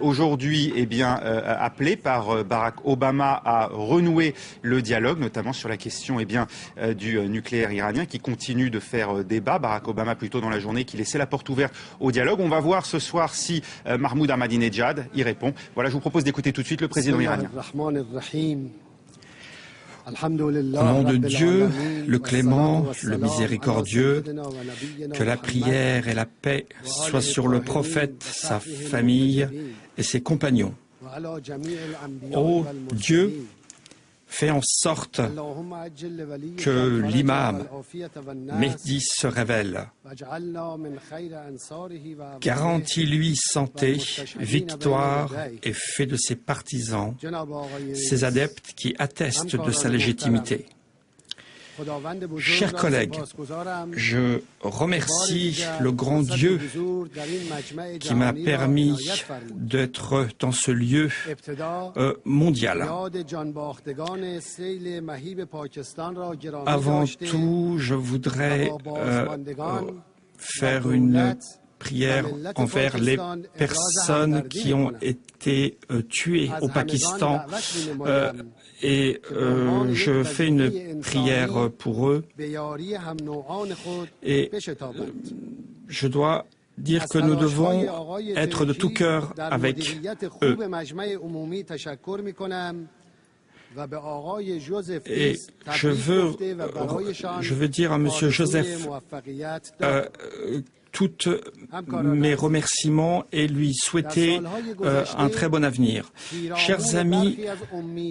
Aujourd'hui, appelé par Barack Obama à renouer le dialogue, notamment sur la question du nucléaire iranien qui continue de faire débat. Barack Obama, plus tôt dans la journée, qui laissait la porte ouverte au dialogue. On va voir ce soir si Mahmoud Ahmadinejad y répond. Voilà, je vous propose d'écouter tout de suite le président iranien. Au nom de Dieu, le clément, le miséricordieux, que la prière et la paix soient sur le prophète, sa famille et ses compagnons. Ô Dieu, fais en sorte que l'imam Mehdi se révèle. Garantis-lui santé, victoire et fais de ses partisans, ses adeptes qui attestent de sa légitimité. Chers collègues, je remercie le grand Dieu qui m'a permis d'être dans ce lieu mondial. Avant tout, je voudrais faire une prière envers les personnes qui ont été tuées au Pakistan et je fais une prière pour eux et je dois dire que nous devons être de tout cœur avec eux. Et je veux dire à M. Joseph toutes mes remerciements et lui souhaiter un très bon avenir. Chers amis,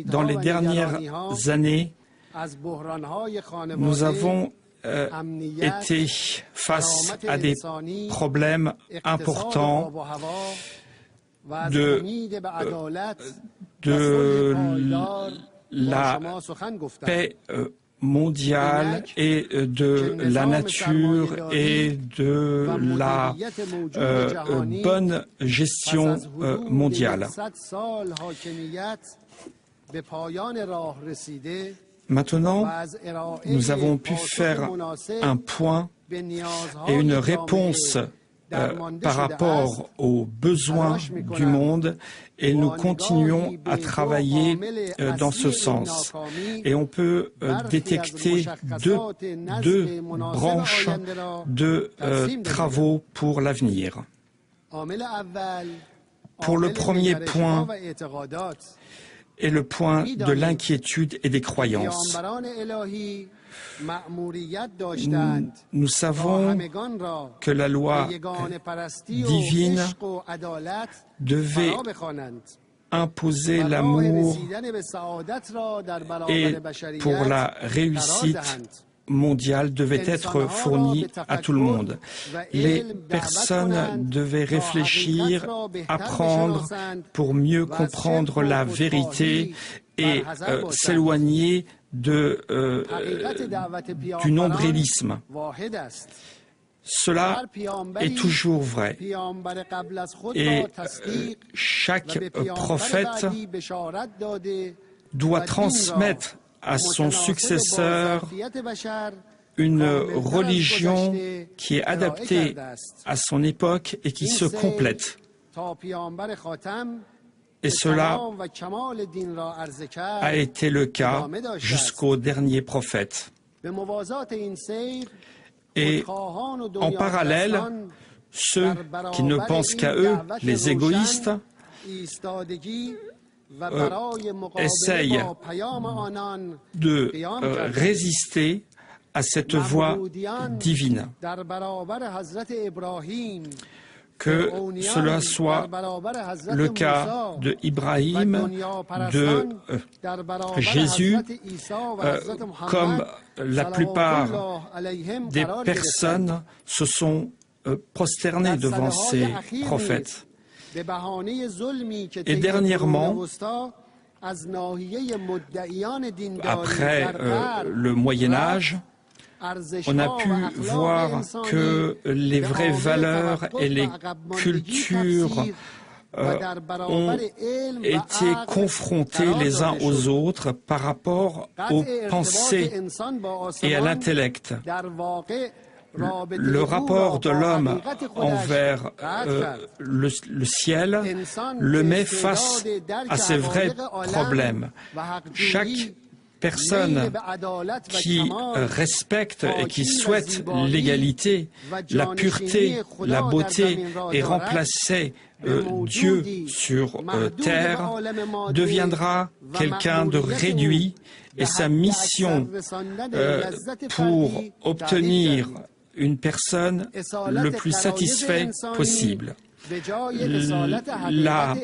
dans les dernières années, nous avons été face à des problèmes importants de la paix mondiale et de la nature et de la bonne gestion mondiale. Maintenant, nous avons pu faire un point et une réponse par rapport aux besoins du monde et nous continuons à travailler dans ce sens. Et on peut détecter deux branches de travaux pour l'avenir. Pour le premier point est le point de l'inquiétude et des croyances. Nous savons que la loi divine devait imposer l'amour et pour la réussite mondiale devait être fournie à tout le monde. Les personnes devaient réfléchir, apprendre pour mieux comprendre la vérité et s'éloigner du nombrilisme. Cela est toujours vrai. Et chaque prophète doit transmettre à son successeur une religion qui est adaptée à son époque et qui se complète. Et cela a été le cas jusqu'au dernier prophète. Et en parallèle, ceux qui ne pensent qu'à eux, les égoïstes, essayent de résister à cette voie divine. Que cela soit le cas de Ibrahim, de Jésus, comme la plupart des personnes se sont prosternées devant ces prophètes. Et dernièrement, après le Moyen-Âge, on a pu voir que les vraies valeurs et les cultures ont été confrontés les uns aux autres par rapport aux pensées et à l'intellect. le rapport de l'homme envers le ciel le met face à ces vrais problèmes. Chaque personne qui respecte et qui souhaite l'égalité, la pureté, la beauté et remplacer Dieu sur terre deviendra quelqu'un de réduit et sa mission pour obtenir une personne le plus satisfait possible. La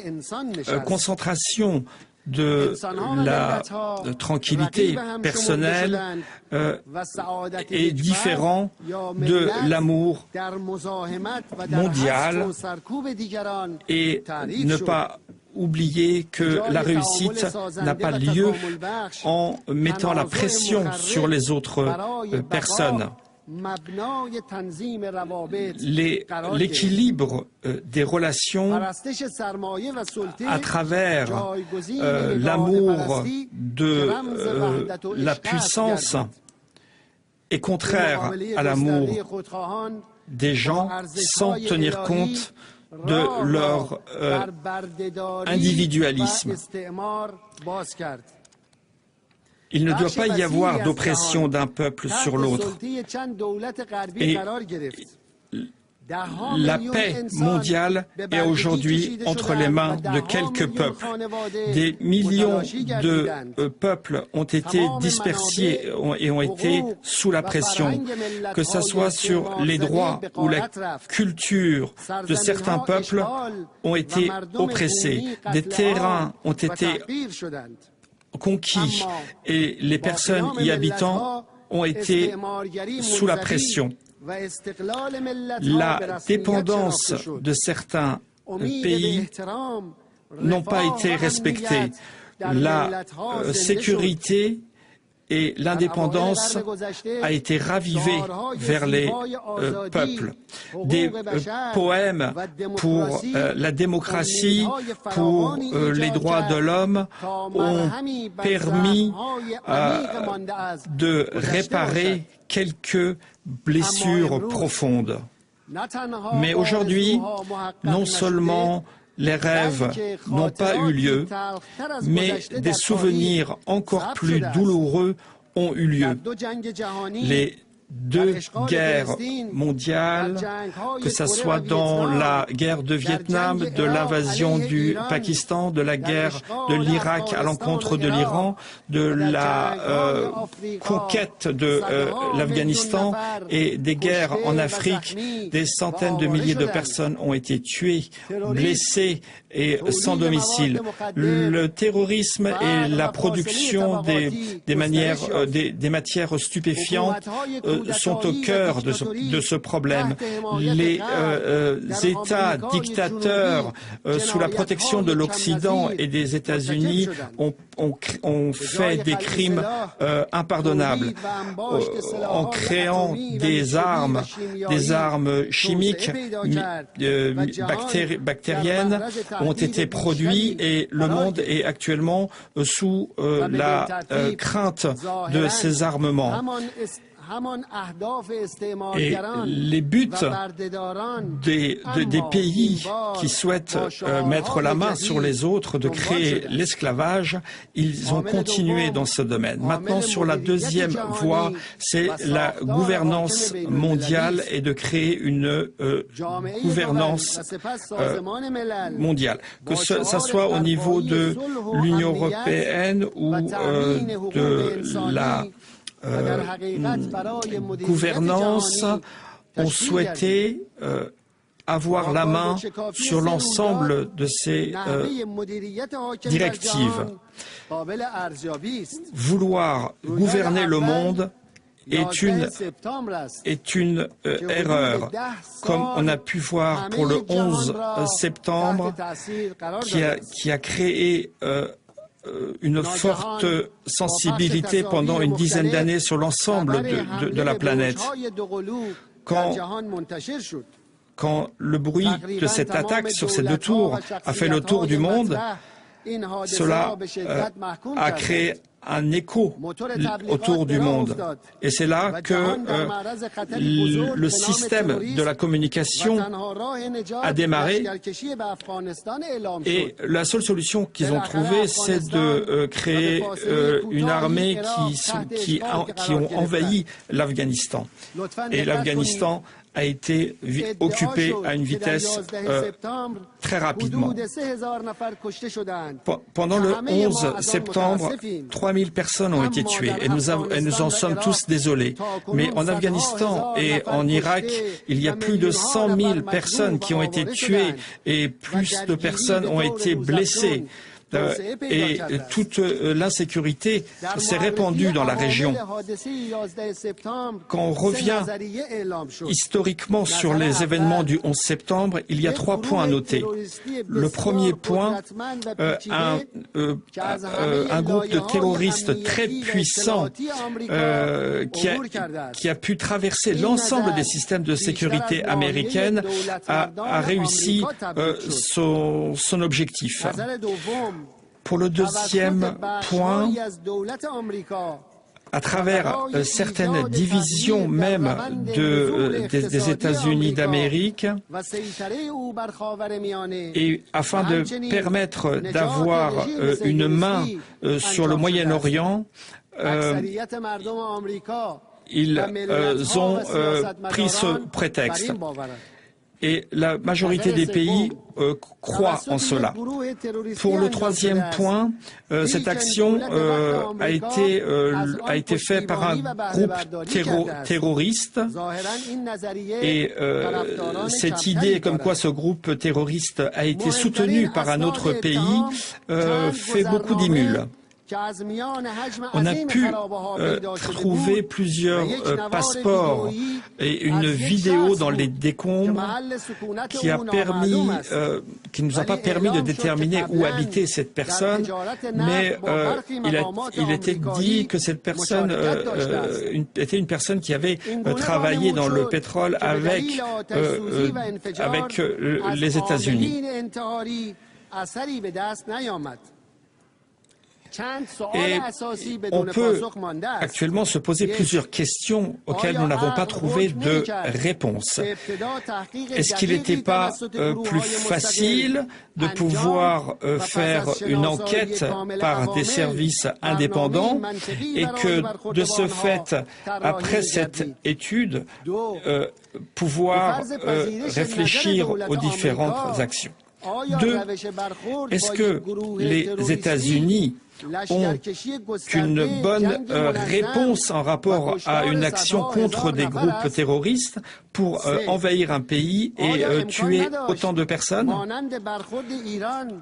concentration de la tranquillité personnelle est différent de l'amour mondial et ne pas oublier que la réussite n'a pas lieu en mettant la pression sur les autres personnes. L'équilibre des relations à travers l'amour de la puissance est contraire à l'amour des gens sans tenir compte de leur individualisme. Il ne doit pas y avoir d'oppression d'un peuple sur l'autre. Et la paix mondiale est aujourd'hui entre les mains de quelques peuples. Des millions de peuples ont été dispersés et ont été sous la pression, que ce soit sur les droits ou la culture de certains peuples ont été oppressés. Des terrains ont été conquis et les personnes y habitant ont été sous la pression. La dépendance de certains pays n'ont pas été respectées. La sécurité et l'indépendance a été ravivée vers les peuples. Des poèmes pour la démocratie, pour les droits de l'homme ont permis de réparer quelques blessures profondes. Mais aujourd'hui, non seulement les rêves n'ont pas eu lieu, mais des souvenirs encore plus douloureux ont eu lieu. Les deux guerres mondiales, que ce soit dans la guerre de Vietnam, de l'invasion du Pakistan, de la guerre de l'Irak à l'encontre de l'Iran, de la conquête de l'Afghanistan et des guerres en Afrique, des centaines de milliers de personnes ont été tuées, blessées et sans domicile. Le terrorisme et la production des matières stupéfiantes sont au cœur de ce problème. Les États dictateurs sous la protection de l'Occident et des États-Unis ont fait des crimes impardonnables en créant des armes chimiques, bactériennes ont été produites et le monde est actuellement sous la crainte de ces armements. Et les buts des pays qui souhaitent mettre la main sur les autres, de créer l'esclavage, ils ont continué dans ce domaine. Maintenant, sur la deuxième voie, c'est la gouvernance mondiale et de créer une gouvernance mondiale. Que ça soit au niveau de l'Union européenne ou de la gouvernance, ont souhaité avoir la main sur l'ensemble de ces directives. Vouloir gouverner le monde est une erreur, comme on a pu voir pour le 11 septembre, qui a créé une forte sensibilité pendant une dizaine d'années sur l'ensemble de la planète. Quand le bruit de cette attaque sur ces deux tours a fait le tour du monde, cela a créé un écho autour du monde. Et c'est là que le système de la communication a démarré. Et la seule solution qu'ils ont trouvée, c'est de créer une armée qui ont envahi l'Afghanistan. Et l'Afghanistan a été occupé à une vitesse très rapidement. Pendant le 11 septembre, 3000 personnes ont été tuées et nous en sommes tous désolés. Mais en Afghanistan et en Irak, il y a plus de 100 000 personnes qui ont été tuées et plus de personnes ont été blessées. Et toute l'insécurité s'est répandue dans la région. Quand on revient historiquement sur les événements du 11 septembre, il y a 3 points à noter. Le premier point, un groupe de terroristes très puissant qui a pu traverser l'ensemble des systèmes de sécurité américaines a réussi son objectif. Pour le deuxième point, à travers certaines divisions même des États-Unis d'Amérique, et afin de permettre d'avoir une main sur le Moyen-Orient, ils ont pris ce prétexte. Et la majorité des pays croient en cela. Pour le troisième point, cette action a été faite par un groupe terroriste et cette idée comme quoi ce groupe terroriste a été soutenu par un autre pays fait beaucoup d'émules. On a pu trouver plusieurs passeports et une vidéo dans les décombres qui nous a pas permis de déterminer où habitait cette personne, mais il était dit que cette personne était une personne qui avait travaillé dans le pétrole avec les États-Unis. Et on peut actuellement se poser plusieurs questions auxquelles nous n'avons pas trouvé de réponse. Est-ce qu'il n'était pas plus facile de pouvoir faire une enquête par des services indépendants et que de ce fait, après cette étude, pouvoir réfléchir aux différentes actions? 2. Est-ce que les États-Unis ont une bonne réponse en rapport à une action contre des groupes terroristes pour envahir un pays et tuer autant de personnes?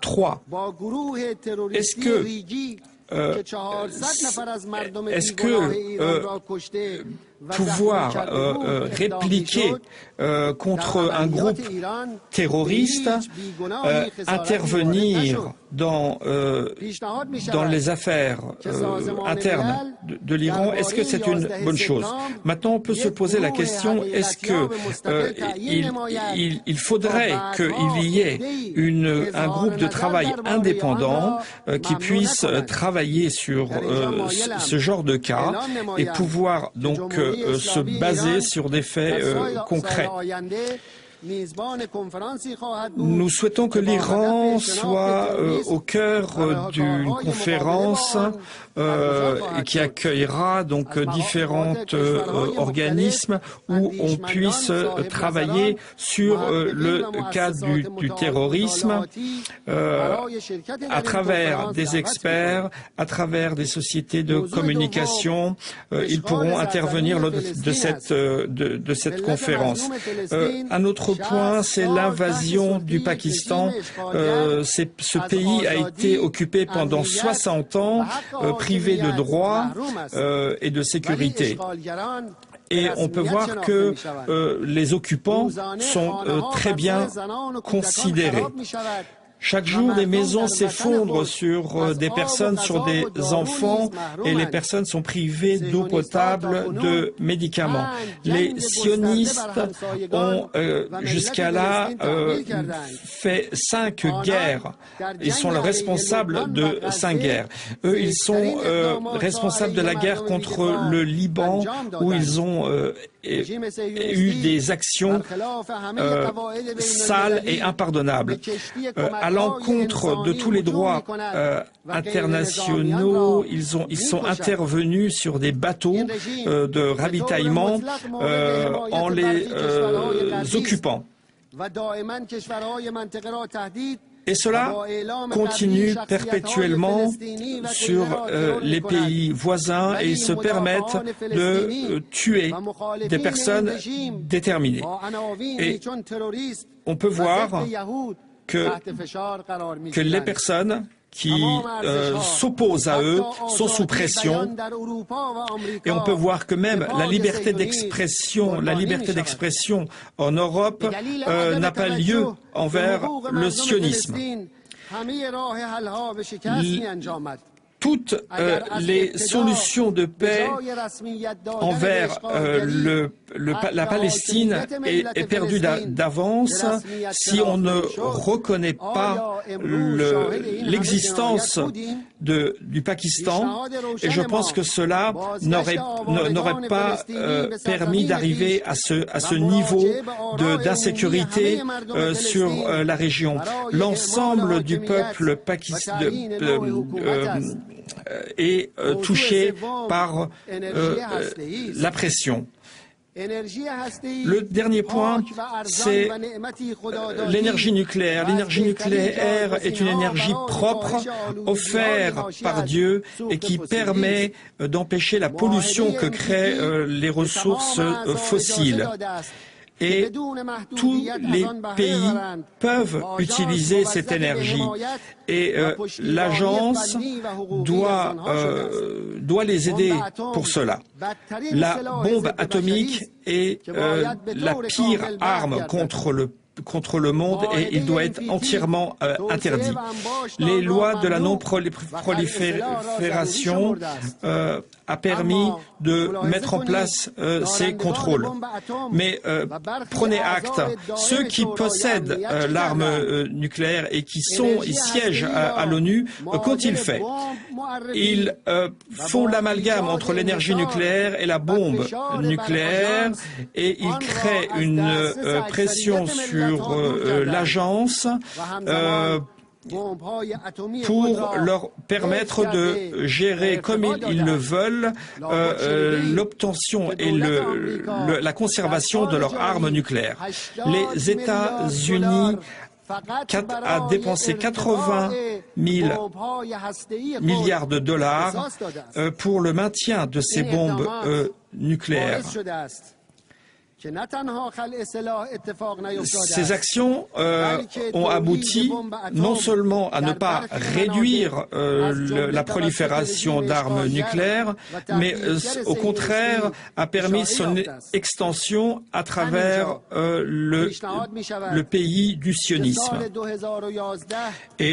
3. Est-ce que pouvoir répliquer contre un groupe terroriste, intervenir dans les affaires internes de l'Iran, est-ce que c'est une bonne chose? Maintenant, on peut se poser la question, est-ce que il faudrait qu'il y ait un groupe de travail indépendant qui puisse travailler sur ce genre de cas et pouvoir donc se baser sur des faits concrets. Nous souhaitons que l'Iran soit au cœur d'une conférence qui accueillera donc différents organismes où on puisse travailler sur le cas du terrorisme à travers des experts, à travers des sociétés de communication. Ils pourront intervenir lors de cette conférence. Un autre point, c'est l'invasion du Pakistan. Ce pays a été occupé pendant 60 ans, privé de droits et de sécurité. Et on peut voir que les occupants sont très bien considérés. Chaque jour, des maisons s'effondrent sur des personnes, sur des enfants, et les personnes sont privées d'eau potable, de médicaments. Les sionistes ont jusqu'à là fait 5 guerres. Ils sont les responsables de 5 guerres. Eux, ils sont responsables de la guerre contre le Liban, où ils ont eu des actions sales et impardonnables, à l'encontre de tous les droits internationaux. Ils sont intervenus sur des bateaux de ravitaillement en les occupant. Et cela continue perpétuellement sur les pays voisins et ils se permettent de tuer des personnes déterminées. Et on peut voir que les personnes qui s'opposent à eux sont sous pression, et on peut voir que même la liberté d'expression en Europe n'a pas lieu envers le sionisme. Toutes les solutions de paix envers la Palestine est perdue d'avance si on ne reconnaît pas l'existence du Pakistan, et je pense que cela n'aurait pas permis d'arriver à ce niveau d'insécurité sur la région. L'ensemble du peuple pakistanais est touché par la pression. Le dernier point, c'est l'énergie nucléaire. L'énergie nucléaire est une énergie propre, offerte par Dieu, et qui permet d'empêcher la pollution que créent les ressources fossiles. Et tous les pays peuvent utiliser cette énergie. Et l'agence doit les aider pour cela. La bombe atomique est la pire arme contre le monde, et il doit être entièrement interdit. Les lois de la non-prolifération a permis de mettre en place ces contrôles. Mais prenez acte, ceux qui possèdent l'arme nucléaire et qui siègent à l'ONU, qu'ont-ils fait? Ils font l'amalgame entre l'énergie nucléaire et la bombe nucléaire, et ils créent une pression sur l'agence pour leur permettre de gérer comme ils le veulent l'obtention et la conservation de leurs armes nucléaires. Les États-Unis a dépensé 80 000 milliards de dollars pour le maintien de ces bombes nucléaires. Ces actions ont abouti non seulement à ne pas réduire la prolifération d'armes nucléaires, mais au contraire a permis son extension à travers le pays du sionisme. Et